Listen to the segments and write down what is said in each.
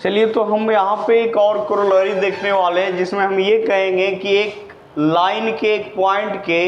चलिए, तो हम यहाँ पे एक और कोरोलरी देखने वाले हैं जिसमें हम ये कहेंगे कि एक लाइन के एक पॉइंट के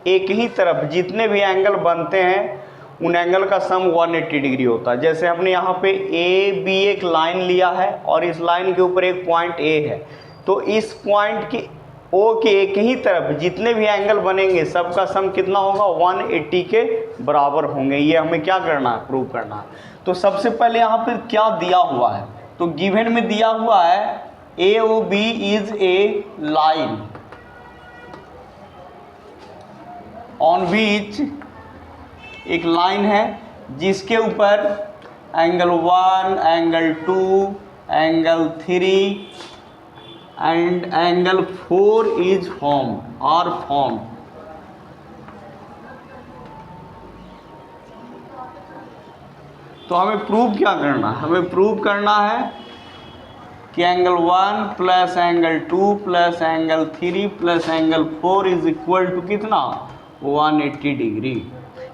एक ही तरफ जितने भी एंगल बनते हैं उन एंगल का सम 180 डिग्री होता है। जैसे हमने यहाँ पे ए बी एक लाइन लिया है और इस लाइन के ऊपर एक पॉइंट ए है, तो इस पॉइंट की ओ के एक ही तरफ जितने भी एंगल बनेंगे सबका सम कितना होगा, 180 के बराबर होंगे। ये हमें क्या करना है, प्रूव करना है। तो सबसे पहले यहाँ पे क्या दिया हुआ है, तो गिवन में दिया हुआ है A O B is a line on which, एक लाइन है जिसके ऊपर angle 1, angle 2, angle 3 and angle 4 is form are form. तो हमें प्रूव क्या करना है, हमें प्रूव करना है कि angle 1 plus angle 2 plus angle 3 plus angle 4 is equal to कितना, 180 डिग्री।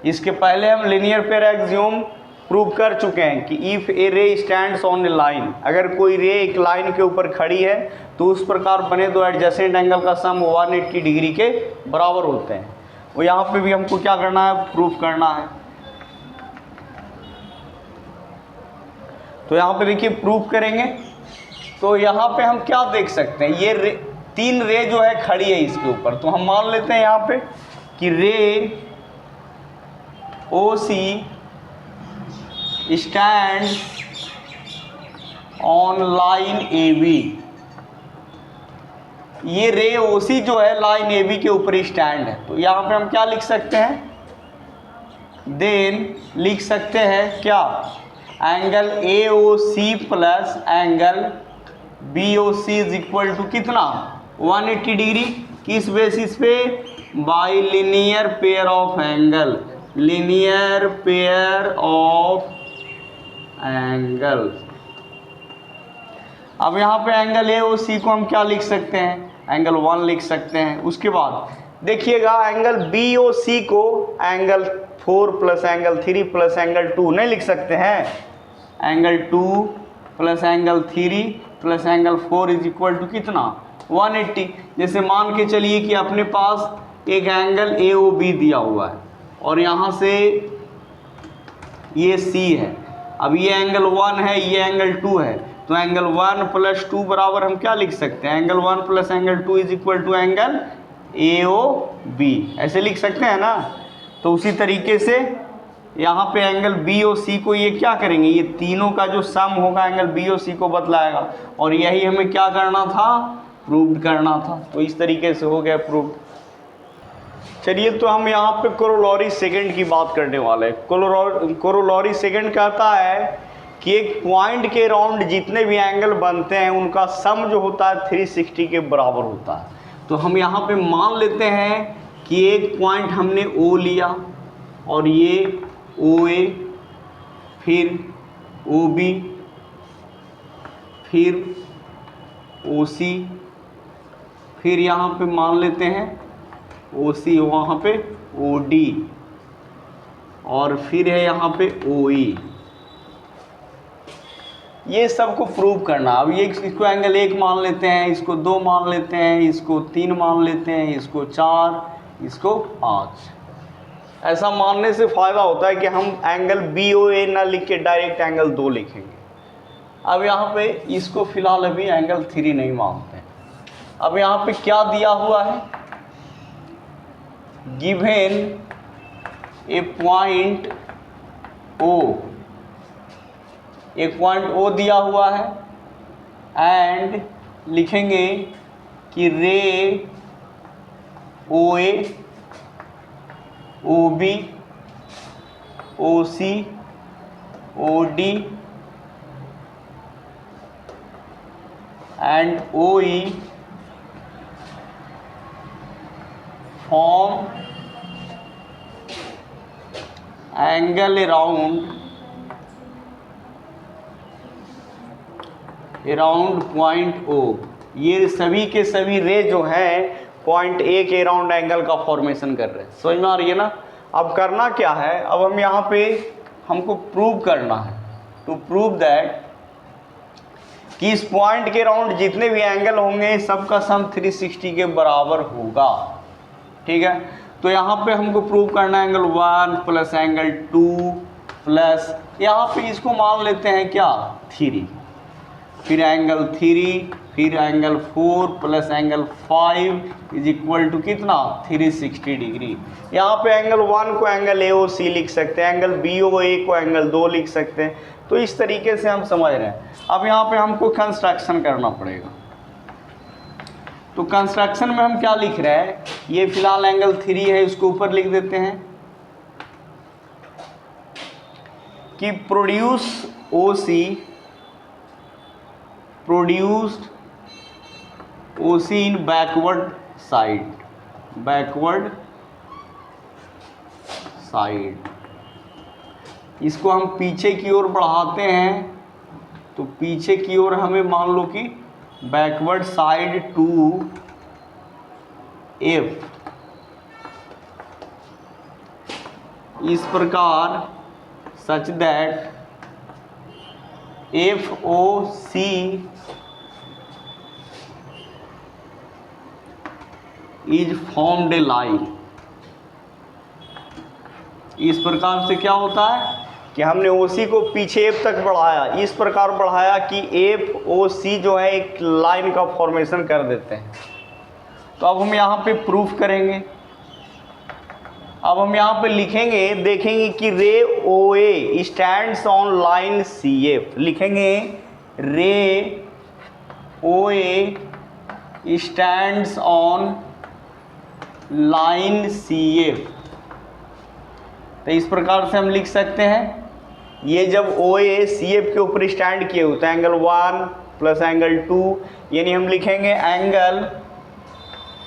इसके पहले हम लीनियर पेयर एक्सियोम प्रूव कर चुके हैं कि इफ ए रे स्टैंड्स ऑन ए लाइन, अगर कोई रे एक लाइन के ऊपर खड़ी है तो उस प्रकार बने दो एडजेसेंट एंगल का सम 180 डिग्री के बराबर होते हैं। वो यहाँ पे भी हमको क्या करना है, प्रूफ करना है। तो यहाँ पे देखिए प्रूफ करेंगे, तो यहाँ पे हम क्या देख सकते हैं, ये तीन रे जो है खड़ी है इसके ऊपर, तो हम मान लेते हैं यहाँ पे कि ray O C stand on line A B. ये रे ओ सी जो है लाइन ए बी के ऊपर स्टैंड है, तो यहाँ पे हम क्या लिख सकते हैं, देन लिख सकते हैं क्या, angle A O C plus angle B O C is equal to कितना, 180 डिग्री। किस बेसिस पे, by linear pair of angle, linear pair of angle. अब यहाँ पे एंगल ए ओ सी को हम क्या लिख सकते हैं, एंगल 1 लिख सकते हैं। उसके बाद देखिएगा एंगल बी ओ सी को angle 4 plus angle 3 plus angle 2 नहीं लिख सकते हैं, angle 2 plus angle 3 plus angle 4 is equal to कितना, 180। जैसे मान के चलिए कि अपने पास एक एंगल ए ओ बी दिया हुआ है और यहाँ से ये सी है, अब ये एंगल 1 है, ये एंगल 2 है, तो एंगल 1 प्लस 2 बराबर हम क्या लिख सकते हैं, angle 1 plus angle 2 is equal to angle A O B, ऐसे लिख सकते हैं ना। तो उसी तरीके से यहाँ पे एंगल बी ओ सी को ये क्या करेंगे, ये तीनों का जो सम होगा एंगल बी ओ सी को बतलाएगा, और यही हमें क्या करना था, प्रूव करना था। तो इस तरीके से हो गया प्रूव। चलिए, तो हम यहाँ पे कोरोलरी सेकंड की बात करने वाले हैं। कोरोलरी सेकंड कहता है कि एक पॉइंट के अराउंड जितने भी एंगल बनते हैं उनका सम जो होता है 360 के बराबर होता है। तो हम यहाँ पे मान लेते हैं कि एक पॉइंट हमने ओ लिया और ये ओ ए, फिर ओ बी, फिर ओ सी, फिर यहाँ पे मान लेते हैं ओ सी, वहाँ पे ओ डी, और फिर है यहाँ पे ओ ई। ये सबको प्रूव करना। अब ये इसको एंगल 1 मान लेते हैं, इसको 2 मान लेते हैं, इसको 3 मान लेते हैं, इसको 4, इसको 5। ऐसा मानने से फ़ायदा होता है कि हम एंगल बी ओ ए ना लिख के डायरेक्ट एंगल 2 लिखेंगे। अब यहाँ पे इसको फिलहाल अभी एंगल 3 नहीं मानते हैं। अब यहाँ पे क्या दिया हुआ है, गिवन ए पॉइंट ओ, एक पॉइंट ओ दिया हुआ है एंड लिखेंगे कि ray O A, O B, O C, O D and O E form angle around point O. ये सभी के सभी रे जो हैं पॉइंट ए के अराउंड एंगल का फॉर्मेशन कर रहे हैं। समझ में आ रही है ना। अब करना क्या है, अब हम यहाँ पे हमको प्रूव करना है, टू प्रूव दैट कि इस पॉइंट के राउंड जितने भी एंगल होंगे सबका सम 360 के बराबर होगा। ठीक है, तो यहाँ पे हमको प्रूव करना है एंगल 1 प्लस एंगल 2 प्लस, यहाँ पे इसको मान लेते हैं क्या 3, फिर एंगल 3, फिर angle 4 plus angle 5 is equal to कितना 360 डिग्री। यहाँ पे एंगल 1 को एंगल AOC लिख सकते हैं, एंगल BOA को एंगल 2 लिख सकते हैं। तो इस तरीके से हम समझ रहे हैं। अब यहाँ पे हमको कंस्ट्रक्शन करना पड़ेगा। तो कंस्ट्रक्शन में हम क्या लिख रहे हैं, ये फिलहाल एंगल 3 है, इसको ऊपर लिख देते हैं कि प्रोड्यूस्ड OC इन बैकवर्ड साइड। इसको हम पीछे की ओर बढ़ाते हैं, तो पीछे की ओर हमें मान लो कि बैकवर्ड साइड टू F, इस प्रकार such that FOC is formed A line. इस प्रकार से क्या होता है कि हमने OC को पीछे F तक बढ़ाया, इस प्रकार बढ़ाया कि FOC जो है एक लाइन का फॉर्मेशन कर देते हैं। तो अब हम यहाँ पे प्रूफ करेंगे। अब हम यहाँ पे लिखेंगे, देखेंगे कि रे OA stands on line CF, लिखेंगे रे OA stands on line CF। तो इस प्रकार से हम लिख सकते हैं, ये जब OA CF के ऊपर स्टैंड किए होते हैं एंगल 1 प्लस एंगल 2, यानी हम लिखेंगे angle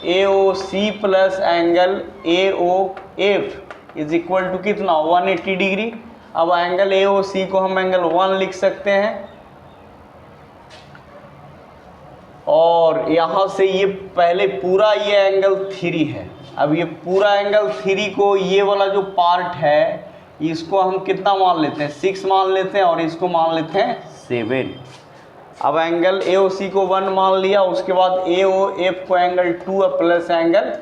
AOC plus angle AOF is equal to कितना 180 डिग्री। अब एंगल AOC को हम एंगल 1 लिख सकते हैं, और यहाँ से ये पहले पूरा ये एंगल 3 है। अब ये पूरा एंगल 3 को, ये वाला जो पार्ट है इसको हम कितना मान लेते हैं 6 मान लेते हैं, और इसको मान लेते हैं 7। अब एंगल AOC को 1 मान लिया, उसके बाद AOF को एंगल 2 प्लस एंगल,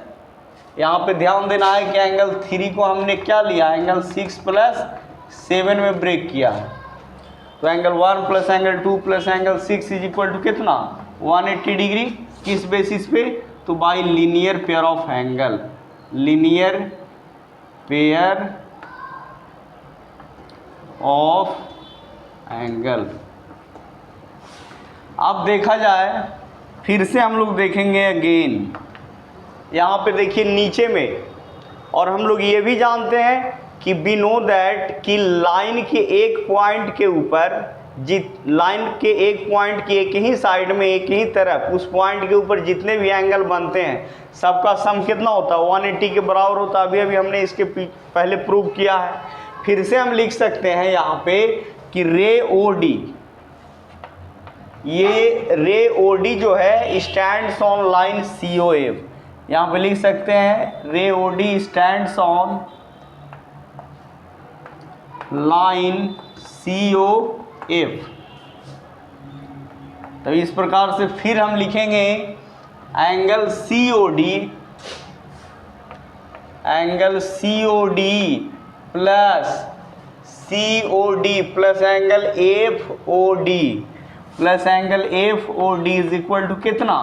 यहाँ पे ध्यान देना है कि एंगल 3 को हमने क्या लिया एंगल 6 प्लस 7 में ब्रेक किया है। तो angle 1 plus angle 2 plus angle 6 is equal to कितना 180 डिग्री। किस बेसिस पे, तो by linear pair of angle, linear pair of angle. अब देखा जाए, फिर से हम लोग देखेंगे अगेन, यहाँ पे देखिए नीचे में, और हम लोग ये भी जानते हैं कि वी नो दैट कि लाइन के एक पॉइंट के ऊपर, लाइन के एक पॉइंट की एक ही साइड में एक ही तरफ उस पॉइंट के ऊपर जितने भी एंगल बनते हैं सबका सम कितना होता है 180 के बराबर होता है। अभी हमने इसके पहले प्रूव किया है। फिर से हम लिख सकते हैं यहाँ पे कि रे OD, ये रे OD जो है स्टैंड्स ऑन लाइन COF, यहाँ पे लिख सकते हैं ray OD stands on line COF। तो इस प्रकार से फिर हम लिखेंगे angle COD plus angle FOD plus angle FOD is equal to कितना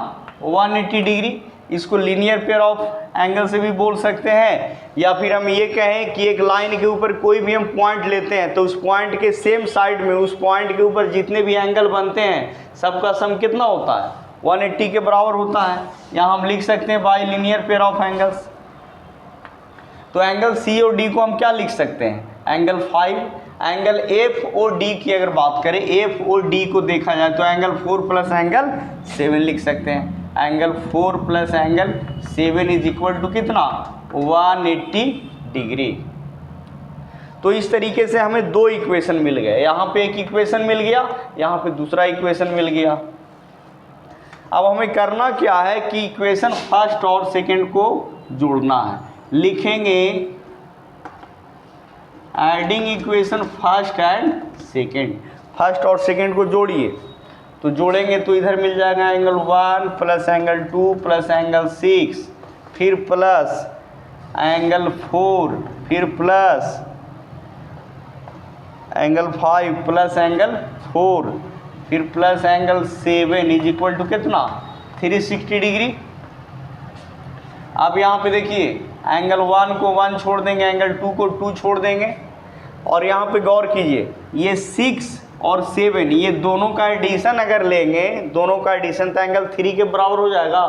180 डिग्री। इसको लीनियर पेयर ऑफ एंगल से भी बोल सकते हैं, या फिर हम ये कहें कि एक लाइन के ऊपर कोई भी हम पॉइंट लेते हैं तो उस पॉइंट के सेम साइड में उस पॉइंट के ऊपर जितने भी एंगल बनते हैं सबका सम कितना होता है 180 के बराबर होता है। यहाँ हम लिख सकते हैं bye linear pair of angles. तो एंगल COD को हम क्या लिख सकते हैं एंगल 5। एंगल FOD की अगर बात करें, FOD को देखा जाए तो एंगल 4 प्लस एंगल 7 लिख सकते हैं। Angle 4 plus angle 7 is equal to कितना 180 डिग्री। तो इस तरीके से हमें दो इक्वेशन मिल गए, यहाँ पे एक इक्वेशन मिल गया, यहाँ पे दूसरा इक्वेशन मिल गया। अब हमें करना क्या है कि इक्वेशन फर्स्ट और सेकंड को जोड़ना है। लिखेंगे adding equation first and second, first और सेकंड को जोड़िए। तो जोड़ेंगे तो इधर मिल जाएगा angle 1 plus angle 2 plus angle 6, फिर प्लस एंगल 4, फिर प्लस एंगल 5 प्लस एंगल 4, फिर plus angle 7 is equal to कितना 360 डिग्री। अब यहाँ पे देखिए एंगल 1 को 1 छोड़ देंगे, एंगल 2 को 2 छोड़ देंगे, और यहाँ पे गौर कीजिए ये 6 और 7 ये दोनों का एडिशन अगर लेंगे, दोनों का एडिशन तो एंगल 3 के बराबर हो जाएगा।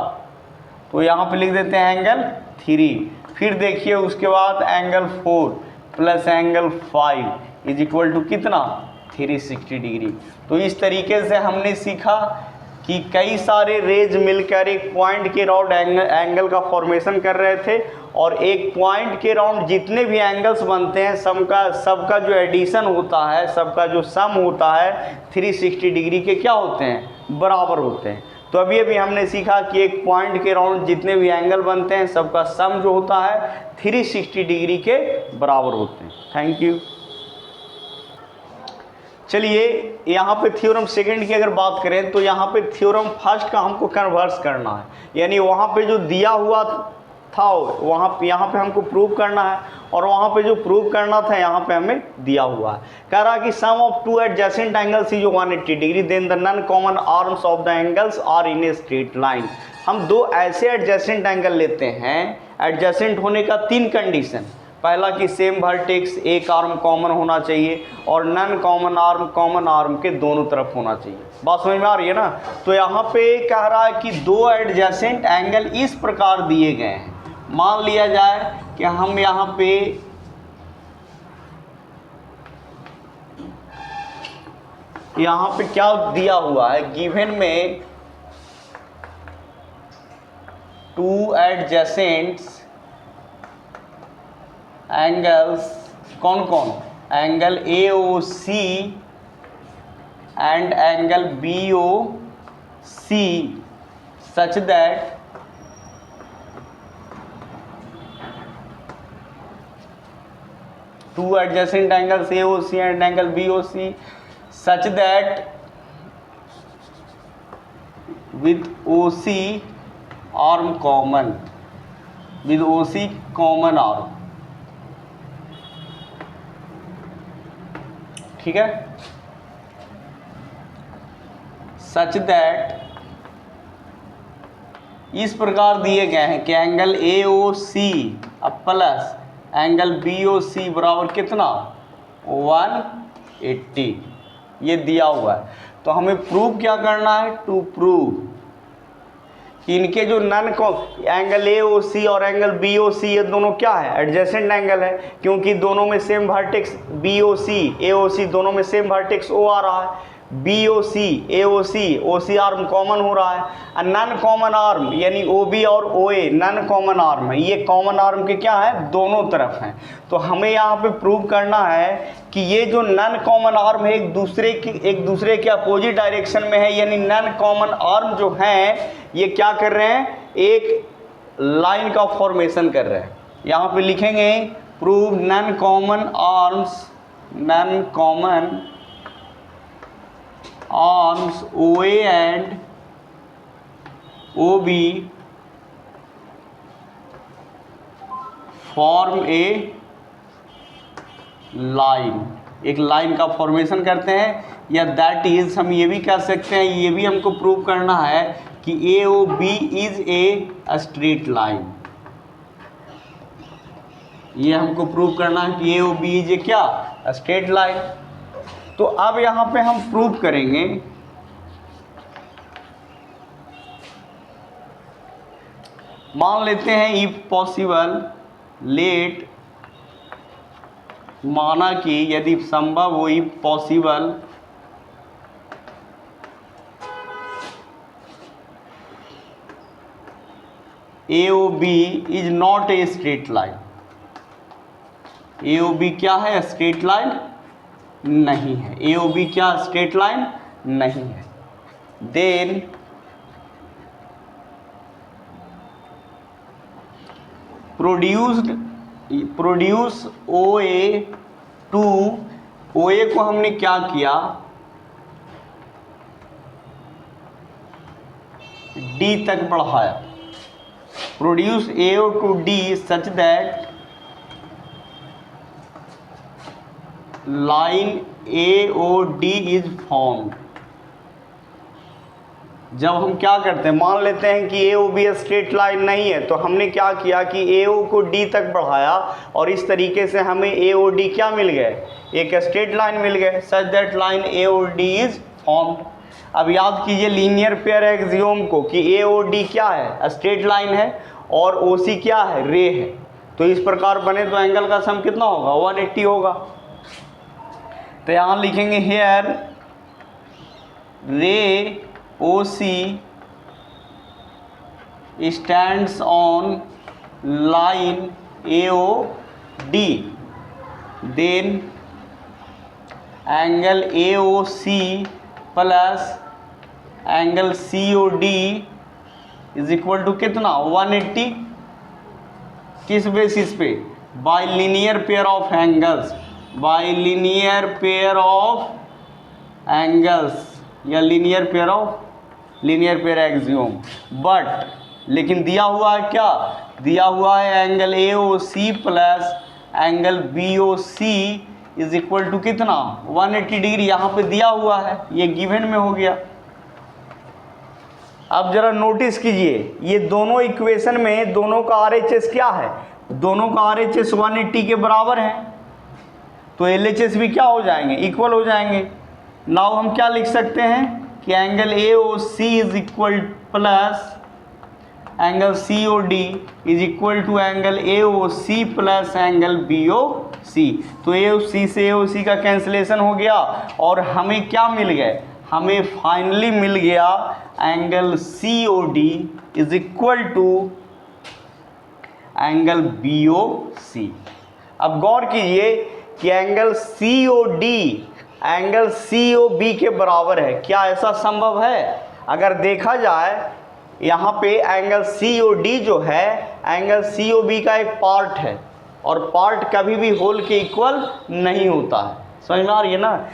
तो यहाँ पे लिख देते हैं एंगल 3। फिर देखिए उसके बाद angle 4 plus angle 5 is equal to कितना 360 डिग्री। तो इस तरीके से हमने सीखा कि कई सारे रेज मिलकर एक पॉइंट के राउंड एंगल का फॉर्मेशन कर रहे थे, और एक पॉइंट के राउंड जितने भी एंगल्स बनते हैं सबका जो एडिशन होता है, सबका जो सम होता है 360 डिग्री के क्या होते हैं, बराबर होते हैं। तो अभी हमने सीखा कि एक पॉइंट के राउंड जितने भी एंगल बनते हैं सबका सम जो होता है 360 डिग्री के बराबर होते हैं। Thank you. चलिए यहाँ पे थ्योरम सेकंड की अगर बात करें तो यहाँ पे थ्योरम फर्स्ट का हमको कन्वर्स करना है, यानी वहाँ पे जो दिया हुआ था यहाँ पे हमको प्रूव करना है, और वहाँ पे जो प्रूव करना था यहाँ पे हमें दिया हुआ है। कह रहा कि sum of two adjacent angles is 180 degree, then the non common arms of the angles are in a straight line. हम दो ऐसे एडजेसेंट एंगल लेते हैं, एडजेसेंट होने का 3 कंडीशन। पहला कि सेम वर्टेक्स एक आर्म कॉमन होना चाहिए, और नॉन कॉमन आर्म के दोनों तरफ होना चाहिए। बात समझ में आ रही है ना। तो यहाँ पे कह रहा है कि दो एडजेसेंट एंगल इस प्रकार दिए गए हैं। मान लिया जाए कि हम यहाँ पे क्या दिया हुआ है, गिवन में टू एडजेसेंट्स एंगल्स, कौन कौन, angle AOC and angle BOC such that two adjacent angles AOC and angle BOC such that with OC arm common, with OC common arm, ठीक है, सच दैट इस प्रकार दिए गए हैं कि angle AOC plus angle BOC बराबर कितना 180, ये दिया हुआ है। तो हमें प्रूव क्या करना है, टू प्रूव कि इनके जो नॉन एंगल AOC और एंगल BOC ये दोनों क्या है, एडजेसेंट एंगल है, क्योंकि दोनों में सेम वर्टेक्स BOC AOC दोनों में सेम वर्टेक्स O आ रहा है, BOC AOC OC arm common हो रहा है। नॉन कॉमन आर्म यानी OB और OA नॉन कॉमन आर्म है, ये कॉमन आर्म के क्या है, दोनों तरफ हैं। तो हमें यहाँ पे प्रूव करना है कि ये जो नॉन कॉमन आर्म है एक दूसरे के अपोजिट डायरेक्शन में है, यानी नॉन कॉमन आर्म जो हैं ये क्या कर रहे हैं, एक लाइन का फॉर्मेशन कर रहे हैं। यहाँ पे लिखेंगे prove non common arms, non common arms OA and OB form a line, एक लाइन का फॉर्मेशन करते हैं, या दैट इज हम ये भी कह सकते हैं, ये भी हमको प्रूव करना है कि AOB is a straight line. ये हमको प्रूव करना है कि AOB इज ए क्या, स्ट्रेट लाइन। तो अब यहाँ पे हम प्रूव करेंगे मान लेते हैं इफ पॉसिबल लेट, माना कि यदि संभव हो, if possible AOB is not a straight line. AOB क्या है, स्ट्रेट लाइन नहीं है। AOB क्या स्ट्रेट लाइन नहीं है। Then produce OA to, OA को हमने क्या किया, डी तक बढ़ाया, produce AO to D such that line AOD is formed. जब हम क्या करते हैं, मान लेते हैं कि AOB स्ट्रेट लाइन नहीं है, तो हमने क्या किया कि AO को D तक बढ़ाया और इस तरीके से हमें AOD क्या मिल गए, एक स्ट्रेट लाइन मिल गए, सच that line AOD is formed. अब याद कीजिए लीनियर पेयर एक्सियोम को कि AOD क्या है, स्ट्रेट लाइन है, और OC क्या है, रे है। तो इस प्रकार बने तो एंगल का सम कितना होगा, 180 होगा। तो यहाँ लिखेंगे here ray OC stands on line AOD, then angle AOC plus angle COD is equal to कितना, 180। किस बेसिस पे, by linear pair of angles, by linear pair of angles या लीनियर पेयर एक्सियोम। बट लेकिन दिया हुआ है क्या, दिया हुआ है angle AOC plus angle BOC is equal to कितना, 180 डिग्री यहाँ पे दिया हुआ है, ये गिवन में हो गया। अब जरा नोटिस कीजिए, ये दोनों इक्वेशन में दोनों का RHS क्या है, दोनों का RHS 180 के बराबर है, तो LHS भी क्या हो जाएंगे, इक्वल हो जाएंगे। नाउ हम क्या लिख सकते हैं कि angle AOC is equal plus angle COD is equal to angle AOC plus angle BOC। तो AOC से AOC का कैंसिलेशन हो गया और हमें क्या मिल गए, हमें फाइनली मिल गया angle COD is equal to angle BOC। अब गौर कीजिए कि एंगल COD एंगल COB के बराबर है, क्या ऐसा संभव है? अगर देखा जाए यहाँ पे एंगल COD जो है एंगल COB का एक पार्ट है, और पार्ट कभी भी होल के इक्वल नहीं होता है, समझ में आ रही है ना।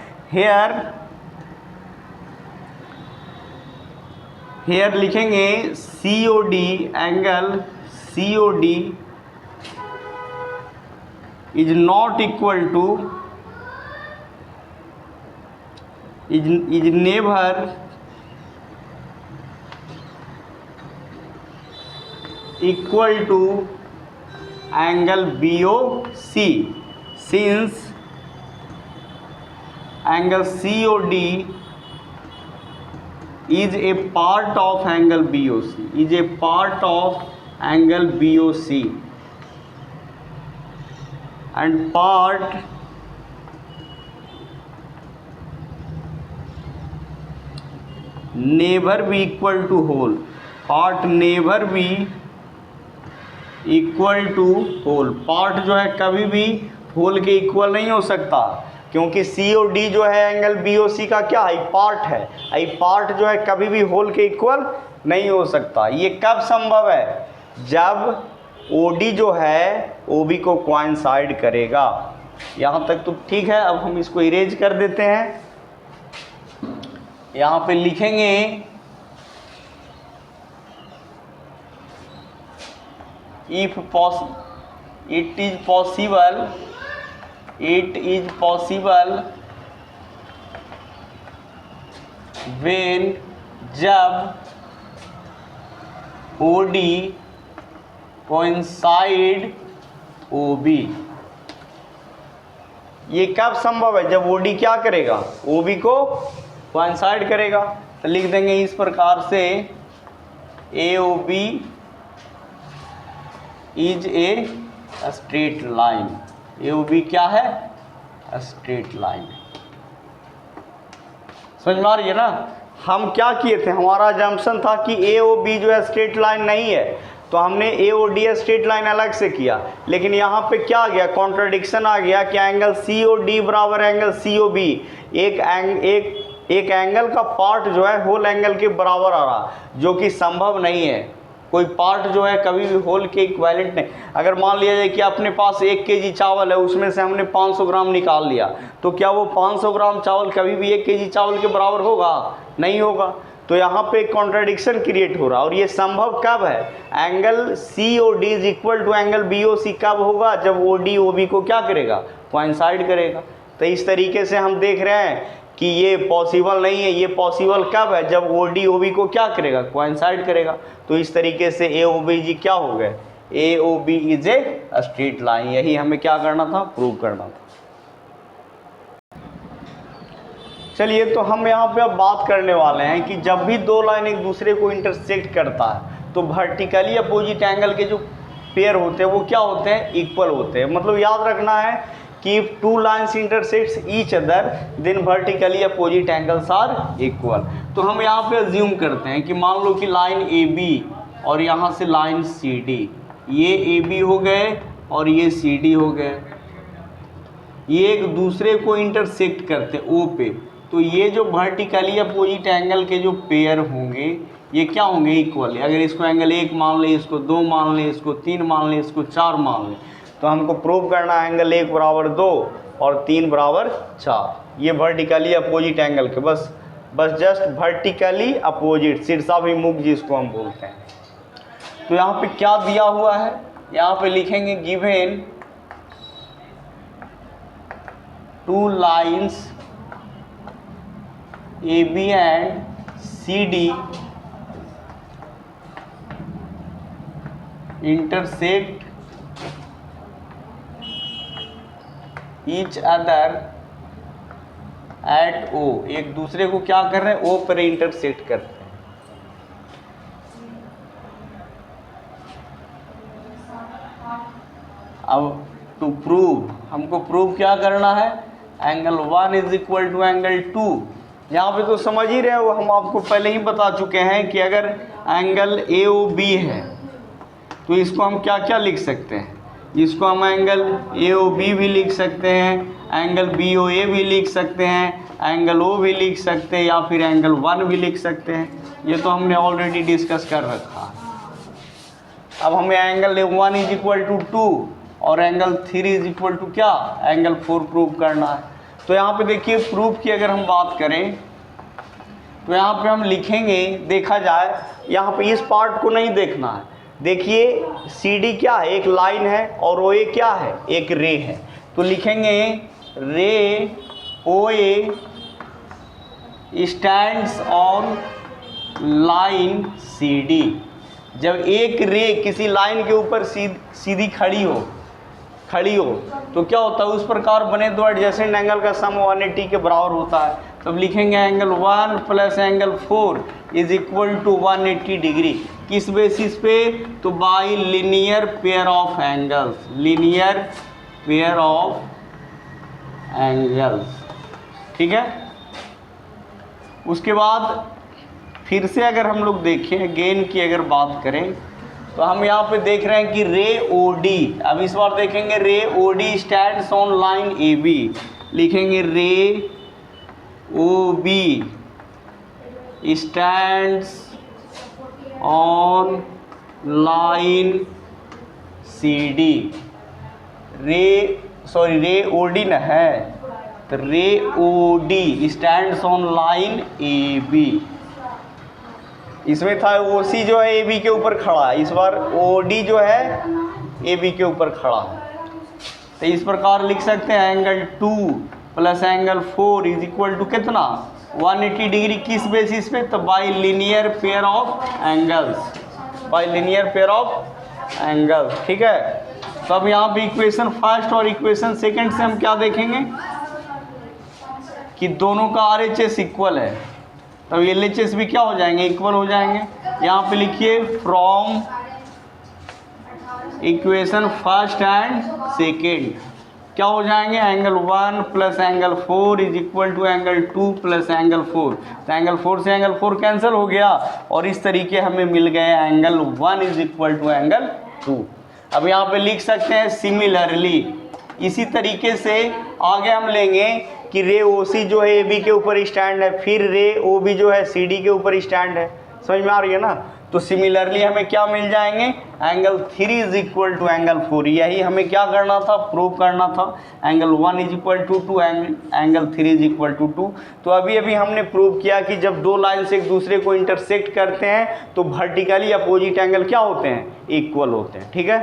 हेयर लिखेंगे COD angle COD is not equal to is never equal to angle BOC since angle COD is a part of angle BOC, is a part of angle BOC, and part never be equal to whole, part never be equal to whole, part जो है कभी भी whole के equal नहीं हो सकता, क्योंकि COD जो है एंगल BOC का क्या है, पार्ट है, ये पार्ट जो है कभी भी होल के इक्वल नहीं हो सकता। ये कब संभव है, जब OD जो है OB को कोइंसाइड करेगा। यहाँ तक तो ठीक है। अब हम इसको इरेज कर देते हैं। यहाँ पे लिखेंगे if it is possible when, जब OD कोइंसाइड OB। ये कब संभव है, जब OD क्या करेगा, OB को कोइंसाइड करेगा। तो लिख देंगे इस प्रकार से AOB is a straight line. AOB क्या है, स्ट्रेट लाइन। समझ में आ रही है ना। हम क्या किए थे, हमारा जम्पशन था कि AOB जो है स्ट्रेट लाइन नहीं है, तो हमने AOD स्ट्रेट लाइन अलग से किया। लेकिन यहाँ पे क्या आ गया, कॉन्ट्रडिक्शन आ गया कि एंगल COD बराबर एंगल COB, एक एंगल का पार्ट जो है होल एंगल के बराबर आ रहा, जो कि संभव नहीं है। कोई पार्ट जो है कभी भी होल के इक्विवेलेंट नहीं। अगर मान लिया जाए कि अपने पास 1 kg चावल है, उसमें से हमने 500 ग्राम निकाल लिया, तो क्या वो 500 ग्राम चावल कभी भी 1 kg चावल के बराबर होगा? नहीं होगा। तो यहाँ पे एक कॉन्ट्राडिक्शन क्रिएट हो रहा है। और ये संभव कब है? Angle C O D is equal to angle B O C कब होगा? जब ओ डी ओ बी को क्या करेगा? कोइंसाइड करेगा। तो इस तरीके से हम देख रहे हैं कि ये पॉसिबल नहीं है। ये पॉसिबल कब है? जब ओ डी ओ बी को क्या करेगा? कोइंसाइड करेगा। तो इस तरीके से ए ओ बी जी क्या हो गए? A O B is a straight line. यही हमें क्या करना था? प्रूव करना था। चलिए, तो हम यहाँ पे अब बात करने वाले हैं कि जब भी दो लाइन एक दूसरे को इंटरसेक्ट करता है तो वर्टिकली अपोजिट एंगल के जो पेयर होते हैं वो क्या होते हैं? इक्वल होते हैं। मतलब याद रखना है कि if two lines intersects each other then vertically opposite angles are equal. तो हम यहाँ पे अज्यूम करते हैं कि मान लो कि लाइन ए बी और यहाँ से लाइन सी डी, ये ए बी हो गए और ये सी डी हो गए, ये एक दूसरे को इंटरसेक्ट करते ओ पे। तो ये जो वर्टिकली अपोजिट एंगल के जो पेयर होंगे ये क्या होंगे? इक्वल। अगर इसको एंगल 1 मान लें, इसको 2 मान लें, इसको 3 मान लें, इसको 4 मान लें, तो हमको प्रूव करना है एंगल 1 बराबर 2 और 3 बराबर 4। ये वर्टिकली अपोजिट एंगल के बस जस्ट वर्टिकली अपोजिट, शीर्षाभिमुख जिसको हम बोलते हैं। तो यहाँ पे क्या दिया हुआ है? यहाँ पे लिखेंगे given two lines AB and CD intersect each other at O। एक दूसरे को क्या कर रहे हैं? O पर इंटरसेक्ट करते हैं। अब टू प्रूव, हमको प्रूव क्या करना है? Angle 1 is equal to angle 2। यहाँ पे तो समझ ही रहे हो, हम आपको पहले ही बता चुके हैं कि अगर एंगल ए ओ बी है तो इसको हम क्या क्या लिख सकते हैं? इसको हम एंगल ए ओ बी भी लिख सकते हैं, एंगल बी ओ ए भी लिख सकते हैं, एंगल ओ भी लिख सकते हैं, या फिर एंगल 1 भी लिख सकते हैं। ये तो हमने ऑलरेडी डिस्कस कर रखा है। अब हमें एंगल 1 इज इक्वल टू 2 और एंगल 3 इज इक्वल टू क्या? एंगल 4 प्रूव करना है। तो यहाँ पे देखिए प्रूफ की अगर हम बात करें तो यहाँ पे हम लिखेंगे, देखा जाए यहाँ पे इस पार्ट को नहीं देखना है। देखिए सी डी क्या है? एक लाइन है और ओ ए क्या है? एक रे है। तो लिखेंगे ray O A stands on line C D. जब एक रे किसी लाइन के ऊपर सीधी खड़ी हो तो क्या होता है? उस प्रकार बने दो एडजेसेंट एंगल का सम 180 के बराबर होता है। तब लिखेंगे angle 1 plus angle 4 is equal to 180 degree. किस बेसिस पे? तो by linear pair of angles, linear pair of angles. ठीक है। उसके बाद फिर से अगर हम लोग देखें गेन की अगर बात करें तो हम यहाँ पे देख रहे हैं कि रे ओ डी, अब इस बार देखेंगे ray O D stands on line A B. लिखेंगे ray O B stands on line C D. Ray O D न है, तो ray O D stands on line A B. इसमें था ओ सी जो है ए बी के ऊपर खड़ा है, इस बार ओ डी जो है ए बी के ऊपर खड़ा है। तो इस प्रकार लिख सकते हैं angle 2 plus angle 4 is equal to कितना? 180 डिग्री। किस बेसिस पे? तो by linear pair of angles, by linear pair of angles. ठीक है। तो अब यहाँ पे इक्वेशन फर्स्ट और इक्वेशन सेकंड से हम क्या देखेंगे कि दोनों का RHS इक्वल है, तब LHS भी क्या हो जाएंगे? इक्वल हो जाएंगे। यहाँ पे लिखिए from equation first and second क्या हो जाएंगे? Angle 1 plus angle 4 is equal to angle 2 plus angle 4। तो एंगल 4 से एंगल 4 कैंसिल हो गया और इस तरीके हमें मिल गए angle 1 is equal to angle 2। अब यहाँ पे लिख सकते हैं सिमिलरली। इसी तरीके से आगे हम लेंगे कि रे ओ सी जो है ए बी के ऊपर स्टैंड है, फिर रे ओ बी जो है सी डी के ऊपर स्टैंड है। समझ में आ रही है ना? तो तो सिमिलरली हमें क्या मिल जाएंगे, angle 3 is equal to angle 4। यही हमें क्या करना था, प्रूव करना था। Angle 1 is equal to 2, angle 3 is equal to 2। तो अभी अभी हमने प्रूव किया कि जब दो लाइन्स एक दूसरे को इंटरसेक्ट करते हैं तो वर्टिकली अपोजिट एंगल क्या होते हैं, इक्वल होते हैं। ठीक है,